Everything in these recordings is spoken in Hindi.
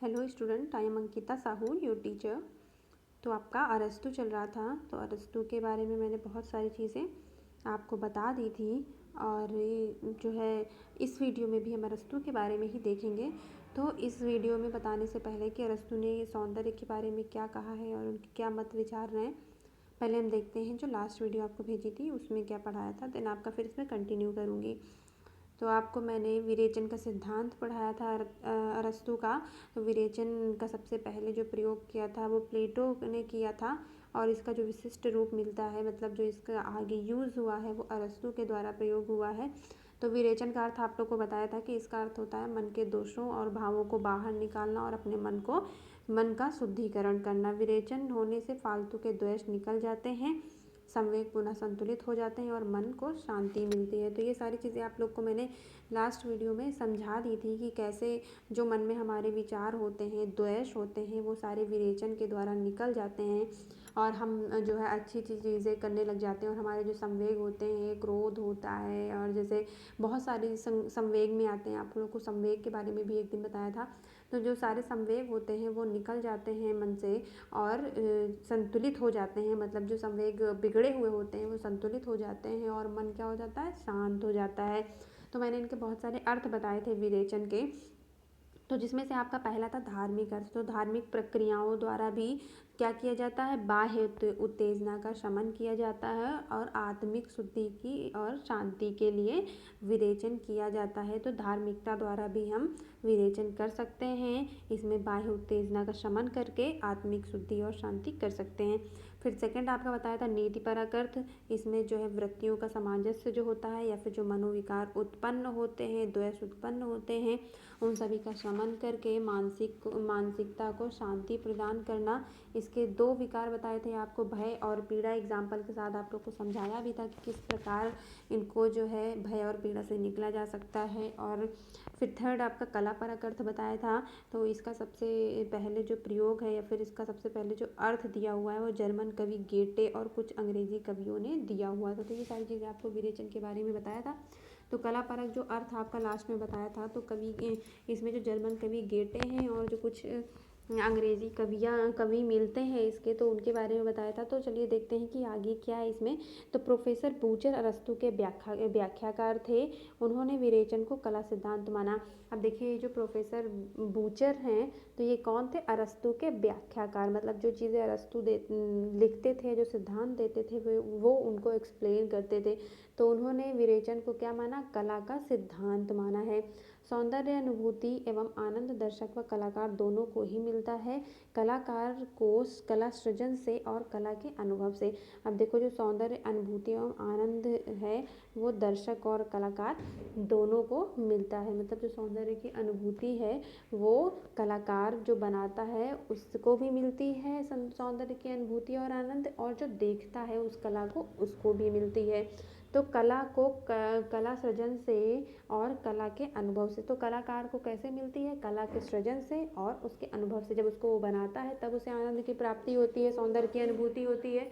Hello student, I am Ankita Sahu, your teacher. तो आपका अरस्तू चल रहा था, तो अरस्तू के बारे में मैंने बहुत सारी चीज़ें आपको बता दी थी। और जो है इस वीडियो में भी हम अरस्तू के बारे में ही देखेंगे। तो इस वीडियो में बताने से पहले कि अरस्तू ने सौंदर्य के बारे में क्या कहा है और उनके क्या मत विचार रहे हैं, पहले हम देखते हैं जो लास्ट वीडियो आपको भेजी थी उसमें क्या पढ़ाया था। देन आपका फिर इसमें कंटिन्यू करूँगी। तो आपको मैंने विरेचन का सिद्धांत पढ़ाया था अरस्तू का। तो विरेचन का सबसे पहले जो प्रयोग किया था वो प्लेटो ने किया था, और इसका जो विशिष्ट रूप मिलता है, मतलब जो इसका आगे यूज़ हुआ है, वो अरस्तू के द्वारा प्रयोग हुआ है। तो विरेचन का अर्थ आप लोग को बताया था कि इसका अर्थ होता है मन के दोषों और भावों को बाहर निकालना और अपने मन का शुद्धिकरण करना। विरेचन होने से फालतू के द्वेष निकल जाते हैं, संवेग पुनः संतुलित हो जाते हैं और मन को शांति मिलती है। तो ये सारी चीज़ें आप लोग को मैंने लास्ट वीडियो में समझा दी थी कि कैसे जो मन में हमारे विचार होते हैं, द्वेष होते हैं, वो सारे विरेचन के द्वारा निकल जाते हैं और हम जो है अच्छी चीज़ें करने लग जाते हैं। और हमारे जो संवेग होते हैं, क्रोध होता है और जैसे बहुत सारे संवेग में आते हैं। आप लोगों को संवेग के बारे में भी एक दिन बताया था। तो जो सारे संवेग होते हैं वो निकल जाते हैं मन से और संतुलित हो जाते हैं। मतलब जो संवेग बिगड़े हुए होते हैं वो संतुलित हो जाते हैं और मन क्या हो जाता है, शांत हो जाता है। तो मैंने इनके बहुत सारे अर्थ बताए थे विरेचन के। तो जिसमें से आपका पहला था धार्मिक अर्थ। तो धार्मिक प्रक्रियाओं द्वारा भी क्या किया जाता है, बाह्य उत्तेजना का शमन किया जाता है और आत्मिक शुद्धि की और शांति के लिए विरेचन किया जाता है। तो धार्मिकता द्वारा भी हम विरेचन कर सकते हैं, इसमें बाह्य उत्तेजना का शमन करके आत्मिक शुद्धि और शांति कर सकते हैं। फिर सेकंड आपका बताया था नीतिपरक अर्थ। इसमें जो है वृत्तियों का सामंजस्य जो होता है या फिर जो मनोविकार उत्पन्न होते हैं, द्वेष उत्पन्न होते हैं, उन सभी का शमन करके मानसिकता को शांति प्रदान करना। इसके दो विकार बताए थे आपको, भय और पीड़ा। एग्जाम्पल के साथ आप लोग को समझाया भी था कि किस प्रकार इनको जो है भय और पीड़ा से निकला जा सकता है। और फिर थर्ड आपका कलापरक अर्थ बताया था। तो इसका सबसे पहले जो प्रयोग है या फिर इसका सबसे पहले जो अर्थ दिया हुआ है वो जर्मन कवि गेटे और कुछ अंग्रेजी कवियों ने दिया हुआ था। तो ये सारी चीज़ें आपको विरेचन के बारे में बताया था। तो कलापरक जो अर्थ आपका लास्ट में बताया था, तो इसमें जो जर्मन कवि गेटे हैं और जो कुछ अंग्रेजी कवि मिलते हैं इसके, तो उनके बारे में बताया था। तो चलिए देखते हैं कि आगे क्या है इसमें। तो प्रोफेसर बूचर अरस्तू के व्याख्याकार थे। उन्होंने विरेचन को कला सिद्धांत माना। अब देखिए जो प्रोफेसर बूचर हैं, तो ये कौन थे, अरस्तू के व्याख्याकार। मतलब जो चीज़ें अरस्तू लिखते थे, जो सिद्धांत देते थे, वो उनको एक्सप्लेन करते थे। तो उन्होंने विरेचन को क्या माना, कला का सिद्धांत माना है। सौंदर्य अनुभूति एवं आनंद दर्शक व कलाकार दोनों को ही मिलता है। कलाकार को कला सृजन से और कला के अनुभव से। अब देखो जो सौंदर्य अनुभूति एवं आनंद है वो दर्शक और कलाकार दोनों को मिलता है। मतलब जो सौंदर्य की अनुभूति है वो कलाकार जो बनाता है उसको भी मिलती है सौंदर्य की अनुभूति और आनंद, और जो देखता है उस कला को उसको भी मिलती है। तो कला को कला सृजन से और कला के अनुभव से। तो कलाकार को कैसे मिलती है, कला के सृजन से और उसके अनुभव से। जब उसको वो बनाता है तब उसे आनंद की प्राप्ति होती है, सौंदर्य की अनुभूति होती है।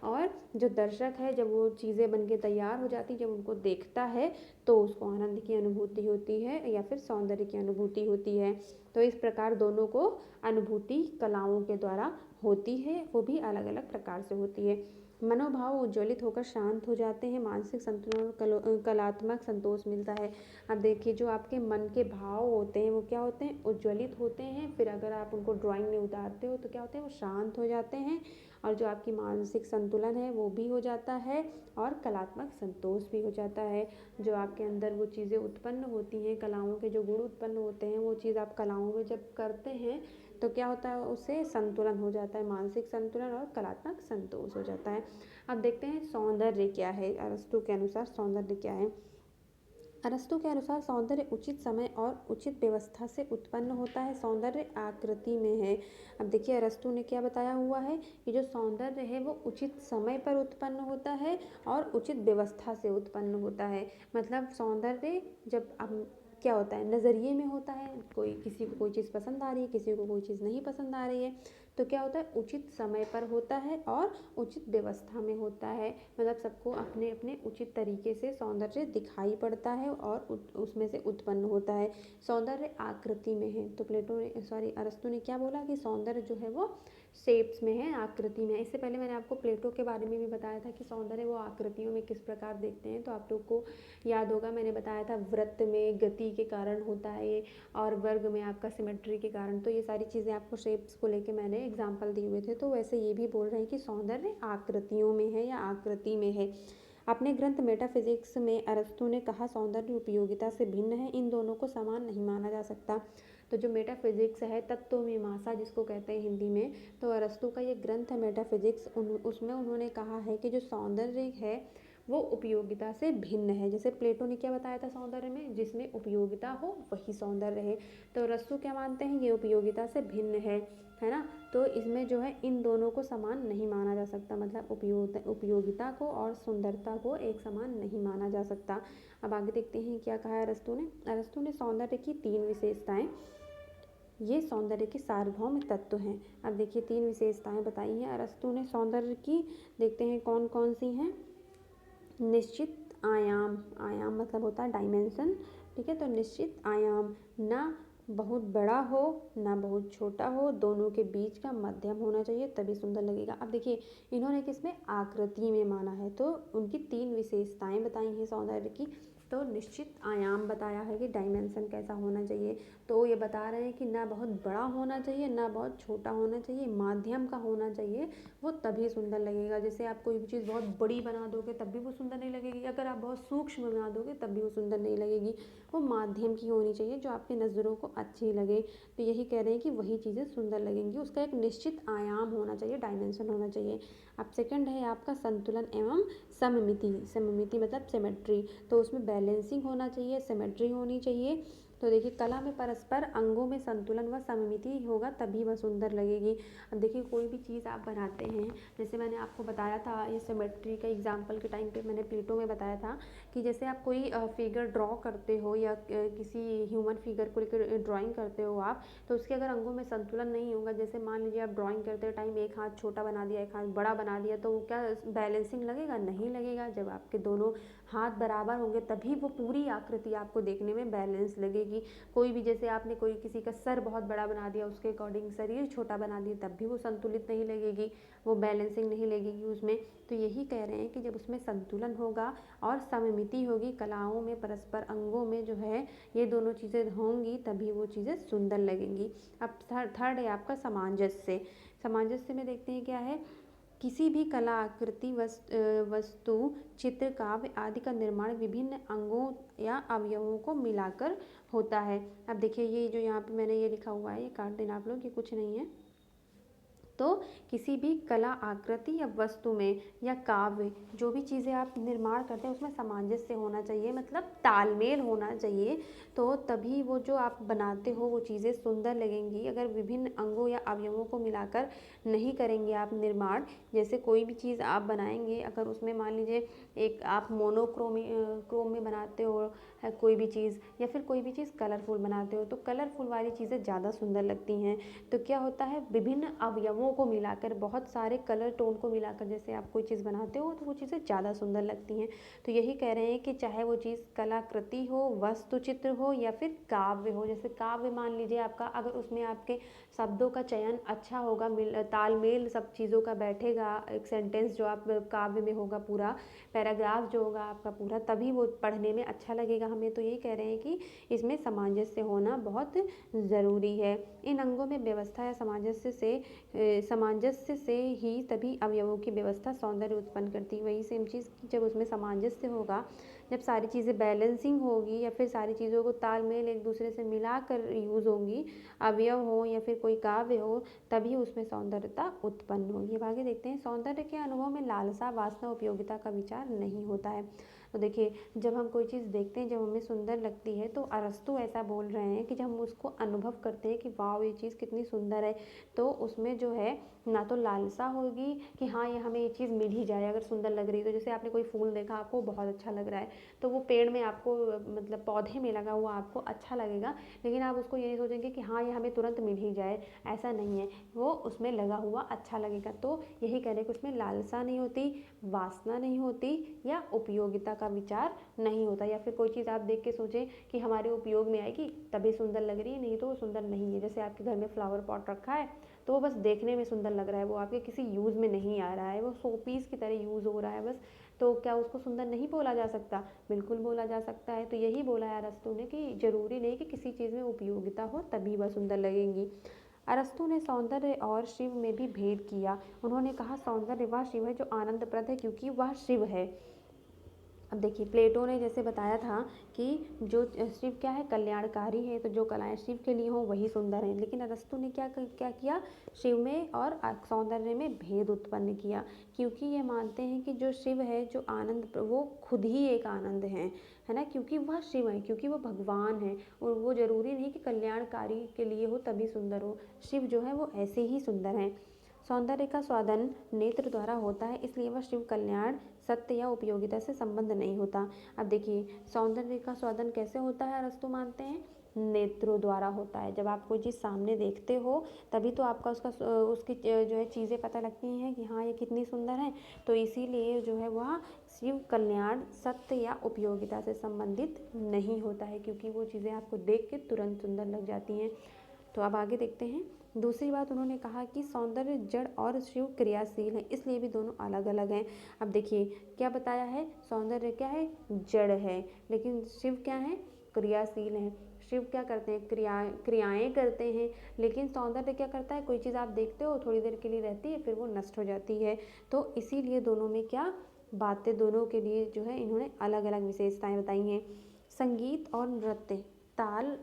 और जो दर्शक है जब वो चीज़ें बन के तैयार हो जाती, जब उनको देखता है तो उसको आनंद की अनुभूति होती है या फिर सौंदर्य की अनुभूति होती है। तो इस प्रकार दोनों को अनुभूति कलाओं के द्वारा होती है, वो भी अलग अलग प्रकार से होती है। मनोभाव उज्ज्वलित होकर शांत हो जाते हैं, मानसिक संतुलन और कलात्मक संतोष मिलता है। अब देखिए जो आपके मन के भाव होते हैं वो क्या होते हैं, उज्ज्वलित होते हैं। फिर अगर आप उनको ड्राइंग में उतारते हो तो क्या होते हैं, वो शांत हो जाते हैं। और जो आपकी मानसिक संतुलन है वो भी हो जाता है और कलात्मक संतोष भी हो जाता है। जो आपके अंदर वो चीज़ें उत्पन्न होती हैं, कलाओं के जो गुण उत्पन्न होते हैं, वो चीज़ आप कलाओं में जब करते हैं तो क्या होता है, उससे संतुलन हो जाता है, मानसिक संतुलन और कलात्मक संतोष हो जाता है। अब देखते हैं सौंदर्य क्या है। अरस्तू के अनुसार सौंदर्य क्या है। अरस्तू के अनुसार सौंदर्य उचित समय और उचित व्यवस्था से उत्पन्न होता है। सौंदर्य आकृति में है। अब देखिए अरस्तू ने क्या बताया हुआ है कि जो सौंदर्य है वो उचित समय पर उत्पन्न होता है और उचित व्यवस्था से उत्पन्न होता है। मतलब सौंदर्य जब अब क्या होता है, नज़रिए में होता है। किसी को कोई चीज़ पसंद आ रही है, किसी को कोई चीज़ नहीं पसंद आ रही है। तो क्या होता है, उचित समय पर होता है और उचित व्यवस्था में होता है। मतलब सबको अपने अपने उचित तरीके से सौंदर्य दिखाई पड़ता है और उसमें से उत्पन्न होता है। सौंदर्य आकृति में है। तो अरस्तु ने क्या बोला कि सौंदर्य जो है वो शेप्स में है, आकृति में है। इससे पहले मैंने आपको प्लेटो के बारे में भी बताया था कि सौंदर्य वो आकृतियों में किस प्रकार देखते हैं। तो आप लोग को याद होगा, मैंने बताया था वृत्त में गति के कारण होता है और वर्ग में आपका सिमेट्री के कारण। तो ये सारी चीज़ें आपको शेप्स को लेके मैंने एग्जाम्पल दिए हुए थे। तो वैसे ये भी बोल रहे हैं कि सौंदर्य आकृतियों में है या आकृति में है। अपने ग्रंथ मेटाफिजिक्स में अरस्तु ने कहा सौंदर्य उपयोगिता से भिन्न है, इन दोनों को समान नहीं माना जा सकता। तो जो मेटाफिजिक्स है, तत्वमीमांसा जिसको कहते हैं हिंदी में, तो अरस्तु का ये ग्रंथ है मेटाफिजिक्स, उसमें उन्होंने कहा है कि जो सौंदर्य है वो उपयोगिता से भिन्न है। जैसे प्लेटो ने क्या बताया था सौंदर्य में, जिसमें उपयोगिता हो वही सौंदर्य है। तो अरस्तु क्या मानते हैं, ये उपयोगिता से भिन्न है ना। तो इसमें जो है इन दोनों को समान नहीं माना जा सकता, मतलब उपयोगिता को और सुंदरता को एक समान नहीं माना जा सकता। अब आगे देखते हैं क्या कहा है अरस्तु ने। अरस्तु ने सौंदर्य की 3 विशेषताएं, ये सौंदर्य के सार्वभौम तत्व हैं। अब देखिए 3 विशेषताएं बताई हैं अरस्तु ने सौंदर्य की। देखते हैं कौन कौन सी हैं। निश्चित आयाम, आयाम मतलब होता है डायमेंशन, ठीक है। तो निश्चित आयाम, ना बहुत बड़ा हो ना बहुत छोटा हो, दोनों के बीच का मध्यम होना चाहिए, तभी सुंदर लगेगा। अब देखिए इन्होंने किसमें, आकृति में माना है। तो उनकी 3 विशेषताएं बताई हैं सौंदर्य की। तो निश्चित आयाम बताया है कि डायमेंशन कैसा होना चाहिए। तो ये बता रहे हैं कि ना बहुत बड़ा होना चाहिए ना बहुत छोटा होना चाहिए, माध्यम का होना चाहिए, वो तभी सुंदर लगेगा। जैसे आप कोई भी चीज़ बहुत बड़ी बना दोगे तब भी वो सुंदर नहीं लगेगी, अगर आप बहुत सूक्ष्म बना दोगे तब भी वो सुंदर नहीं लगेगी। वो माध्यम की होनी चाहिए जो आपकी नज़रों को अच्छी लगे। तो यही कह रहे हैं कि वही चीज़ें सुंदर लगेंगी, उसका एक निश्चित आयाम होना चाहिए, डायमेंशन होना चाहिए। अब सेकंड है आपका संतुलन एवं सममिति। सममिति मतलब सिमेट्री, तो उसमें बैलेंसिंग होना चाहिए, सिमेट्री होनी चाहिए। तो देखिए कला में परस्पर अंगों में संतुलन व सममिति होगा तभी वह सुंदर लगेगी। अब देखिए कोई भी चीज़ आप बनाते हैं, जैसे मैंने आपको बताया था ये सिमेट्री का एग्जांपल के टाइम पे मैंने प्लेटो में बताया था कि जैसे आप कोई फिगर ड्रॉ करते हो या किसी ह्यूमन फिगर को लेकर ड्राइंग करते हो आप, तो उसके अगर अंगों में संतुलन नहीं होगा, जैसे मान लीजिए आप ड्राइंग करते टाइम एक हाथ छोटा बना दिया एक हाथ बड़ा बना दिया, तो वो क्या बैलेंसिंग लगेगा, नहीं लगेगा। जब आपके दोनों हाथ बराबर होंगे तभी वो पूरी आकृति आपको देखने में बैलेंस लगेगी। कोई भी जैसे आपने कोई किसी का सर बहुत बड़ा बना दिया, उसके अकॉर्डिंग शरीर छोटा बना दिया, तब भी वो संतुलित नहीं लगेगी, वो बैलेंसिंग नहीं लगेगी उसमें। तो यही कह रहे हैं कि जब उसमें संतुलन होगा और सममिति होगी, कलाओं में परस्पर अंगों में जो है ये दोनों चीज़ें होंगी तभी वो चीज़ें सुंदर लगेंगी। अब थर्ड है आपका सामंजस्य। सामंजस्य में देखते हैं क्या है, किसी भी कला आकृति वस्तु चित्र काव्य आदि का निर्माण विभिन्न अंगों या अवयवों को मिलाकर होता है। अब देखिए ये जो यहाँ पे मैंने ये लिखा हुआ है, ये काट देना आप लोग, ये कुछ नहीं है। तो किसी भी कला आकृति या वस्तु में या काव्य जो भी चीज़ें आप निर्माण करते हैं उसमें सामंजस्य होना चाहिए, मतलब तालमेल होना चाहिए, तो तभी वो जो आप बनाते हो वो चीज़ें सुंदर लगेंगी। अगर विभिन्न अंगों या अवयवों को मिलाकर नहीं करेंगे आप निर्माण, जैसे कोई भी चीज़ आप बनाएंगे अगर उसमें मान लीजिए एक आप क्रोम में बनाते हो कोई भी चीज़, या फिर कोई भी चीज़ कलरफुल बनाते हो, तो कलरफुल वाली चीज़ें ज़्यादा सुंदर लगती हैं। तो क्या होता है, विभिन्न अवयवों को मिलाकर, बहुत सारे कलर टोन को मिलाकर जैसे आप कोई चीज़ बनाते हो तो वो चीज़ें ज़्यादा सुंदर लगती हैं। तो यही कह रहे हैं कि चाहे वो चीज़ कलाकृति हो, वस्तुचित्र हो या फिर काव्य हो। जैसे काव्य मान लीजिए आपका, अगर उसमें आपके शब्दों का चयन अच्छा होगा, तालमेल सब चीज़ों का बैठेगा, एक सेंटेंस जो आप काव्य में होगा, पूरा पैराग्राफ जो होगा आपका पूरा, तभी वो पढ़ने में अच्छा लगेगा हमें। तो यही कह रहे हैं कि इसमें सामंजस्य होना बहुत ज़रूरी है। इन अंगों में व्यवस्था या सामंजस्य से ही तभी अवयवों की व्यवस्था सौंदर्य उत्पन्न करती है। वही सेम चीज़, जब उसमें सामंजस्य होगा, जब सारी चीज़ें बैलेंसिंग होगी या फिर सारी चीज़ों को तालमेल एक दूसरे से मिलाकर यूज़ होंगी, अवयव हो या फिर कोई काव्य हो, तभी उसमें सौंदर्यता उत्पन्न होगी। अब आगे देखते हैं, सौंदर्य के अनुभव में लालसा, वासना, उपयोगिता का विचार नहीं होता है। तो देखिए, जब हम कोई चीज़ देखते हैं, जब हमें सुंदर लगती है, तो अरस्तू ऐसा बोल रहे हैं कि जब हम उसको अनुभव करते हैं कि वाह ये चीज़ कितनी सुंदर है, तो उसमें जो है ना तो लालसा होगी कि हाँ ये हमें ये चीज़ मिल ही जाए अगर सुंदर लग रही है। तो जैसे आपने कोई फूल देखा, आपको बहुत अच्छा लग रहा है, तो वो पेड़ में आपको मतलब पौधे में लगा हुआ आपको अच्छा लगेगा, लेकिन आप उसको ये नहीं सोचेंगे कि हाँ ये हमें तुरंत मिल ही जाए, ऐसा नहीं है, वो उसमें लगा हुआ अच्छा लगेगा। तो यही कह रहे हैं कि उसमें लालसा नहीं होती, वासना नहीं होती, या उपयोगिता का विचार नहीं होता, या फिर कोई चीज़ आप देख के सोचें कि हमारे उपयोग में आएगी तभी सुंदर लग रही है, नहीं तो वो सुंदर नहीं है। जैसे आपके घर में फ्लावर पॉट रखा है, तो वो बस देखने में सुंदर लग रहा है, वो आपके किसी यूज़ में नहीं आ रहा है, वो शो पीस की तरह यूज़ हो रहा है बस, तो क्या उसको सुंदर नहीं बोला जा सकता? बिल्कुल बोला जा सकता है। तो यही बोला है अरस्तू ने कि ज़रूरी नहीं कि किसी चीज़ में उपयोगिता हो तभी वह सुंदर लगेंगी। अरस्तू ने सौंदर्य और शिव में भी भेद किया। उन्होंने कहा सौंदर्य वह शिव है जो आनंदप्रद है क्योंकि वह शिव है। अब देखिए, प्लेटो ने जैसे बताया था कि जो शिव क्या है, कल्याणकारी है, तो जो कलाएं शिव के लिए हों वही सुंदर हैं। लेकिन अरस्तु ने क्या किया, शिव में और सौंदर्य में भेद उत्पन्न किया, क्योंकि ये मानते हैं कि जो शिव है, जो आनंद, वो खुद ही एक आनंद है ना, क्योंकि वह शिव है, क्योंकि वो भगवान है, और वो जरूरी नहीं कि कल्याणकारी के लिए हो तभी सुंदर हो। शिव जो है वो ऐसे ही सुंदर हैं। सौंदर्य का स्वादन नेत्र द्वारा होता है, इसलिए वह शिव कल्याण, सत्य या उपयोगिता से संबंध नहीं होता। अब देखिए, सौंदर्य का स्वादन कैसे होता है, अरस्तु मानते हैं नेत्रों द्वारा होता है। जब आप कोई चीज़ सामने देखते हो तभी तो आपका उसकी जो है चीज़ें पता लगती हैं कि हाँ ये कितनी सुंदर है। तो इसीलिए जो है वह शिव कल्याण, सत्य या उपयोगिता से संबंधित नहीं होता है, क्योंकि वो चीज़ें आपको देख के तुरंत सुंदर लग जाती हैं। तो अब आगे देखते हैं। दूसरी बात, उन्होंने कहा कि सौंदर्य जड़ और शिव क्रियाशील है, इसलिए भी दोनों अलग अलग हैं। अब देखिए, क्या बताया है, सौंदर्य क्या है, जड़ है, लेकिन शिव क्या है, क्रियाशील है। शिव क्या करते हैं, क्रियाएं करते हैं, लेकिन सौंदर्य क्या करता है, कोई चीज़ आप देखते हो थोड़ी देर के लिए रहती है, फिर वो नष्ट हो जाती है। तो इसीलिए दोनों में क्या बातें, दोनों के लिए जो है इन्होंने अलग अलग विशेषताएं बताई हैं। संगीत और नृत्य ताल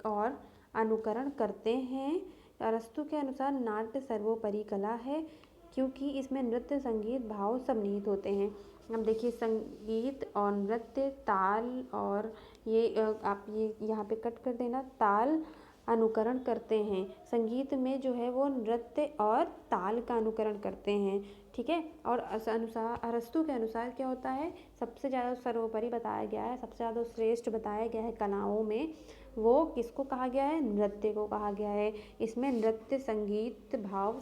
और अनुकरण करते हैं। अरस्तु के अनुसार नाट्य सर्वोपरि कला है, क्योंकि इसमें नृत्य, संगीत, भाव सब निहित होते हैं। अब देखिए, संगीत और नृत्य, ताल और ये आप ये यहाँ पे कट कर देना, ताल अनुकरण करते हैं। संगीत में जो है वो नृत्य और ताल का अनुकरण करते हैं, ठीक है। और अनुसार अरस्तु के अनुसार क्या होता है, सबसे ज़्यादा सर्वोपरि बताया गया है, सबसे ज़्यादा श्रेष्ठ बताया गया है कलाओं में, वो किसको कहा गया है, नृत्य को कहा गया है। इसमें नृत्य, संगीत, भाव,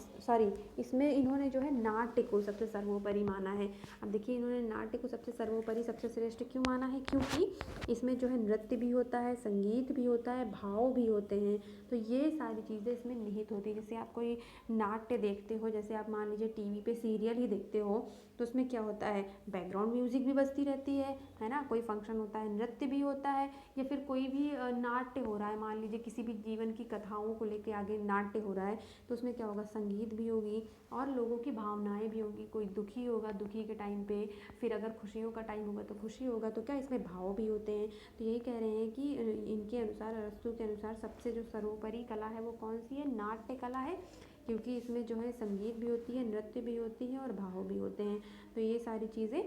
इसमें इन्होंने जो है नाट्य को सबसे सर्वोपरि माना है। अब देखिए, इन्होंने नाट्य को सबसे सर्वोपरि, सबसे श्रेष्ठ क्यों माना है, क्योंकि इसमें जो है नृत्य भी होता है, संगीत भी होता है, भाव भी होते हैं, तो ये सारी चीज़ें इसमें निहित होती है। जैसे आप कोई नाट्य देखते हो, जैसे आप मान लीजिए टीवी पे सीरियल ही देखते हो, तो उसमें क्या होता है, बैकग्राउंड म्यूजिक भी बजती रहती है ना, कोई फंक्शन होता है, नृत्य भी होता है, या फिर कोई भी नाट्य हो रहा है, मान लीजिए किसी भी जीवन की कथाओं को लेके आगे नाट्य हो रहा है, तो उसमें क्या होगा, संगीत भी होगी और लोगों की भावनाएं भी होगी। कोई दुखी होगा, दुखी के टाइम पे, फिर अगर खुशियों का टाइम होगा तो खुशी होगा, तो क्या इसमें भाव भी होते हैं। तो यही कह रहे हैं कि इनके अनुसार, अरस्तु के अनुसार, सबसे जो सर्वोपरि कला है वो कौन सी है, नाट्य कला है, क्योंकि इसमें जो है संगीत भी होती है, नृत्य भी होती है और भाव भी होते हैं। तो ये सारी चीज़ें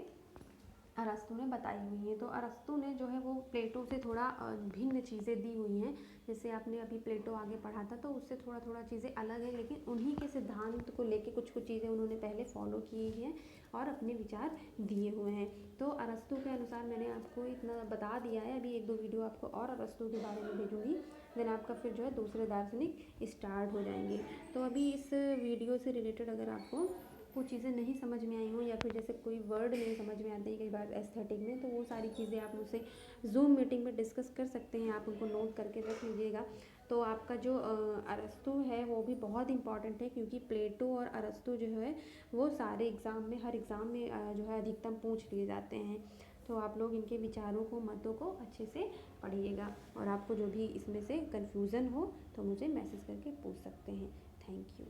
अरस्तु ने बताई हुई हैं। तो अरस्तु ने जो है वो प्लेटो से थोड़ा भिन्न चीज़ें दी हुई हैं। जैसे आपने अभी प्लेटो आगे पढ़ा था, तो उससे थोड़ा थोड़ा चीज़ें अलग है, लेकिन उन्हीं के सिद्धांत को लेके कुछ कुछ चीज़ें उन्होंने पहले फॉलो की हैं और अपने विचार दिए हुए हैं। तो अरस्तु के अनुसार मैंने आपको इतना बता दिया है। अभी एक दो वीडियो आपको और अरस्तु के बारे में भेजूँगी, देन आपका फिर जो है दूसरे दार्शनिक स्टार्ट हो जाएंगे। तो अभी इस वीडियो से रिलेटेड अगर आपको कुछ चीज़ें नहीं समझ में आई हो, या फिर जैसे कोई वर्ड नहीं समझ में आते हैं कई बार एस्थेटिक में, तो वो सारी चीज़ें आप मुझसे जूम मीटिंग में डिस्कस कर सकते हैं, आप उनको नोट करके रख लीजिएगा। तो आपका जो अरस्तु है वो भी बहुत इंपॉर्टेंट है, क्योंकि प्लेटो और अरस्तु जो है वो सारे एग्ज़ाम में, हर एग्ज़ाम में जो है अधिकतम पूछ लिए जाते हैं। तो आप लोग इनके विचारों को, मतों को अच्छे से पढ़िएगा, और आपको जो भी इसमें से कन्फ्यूज़न हो तो मुझे मैसेज करके पूछ सकते हैं। Thank you.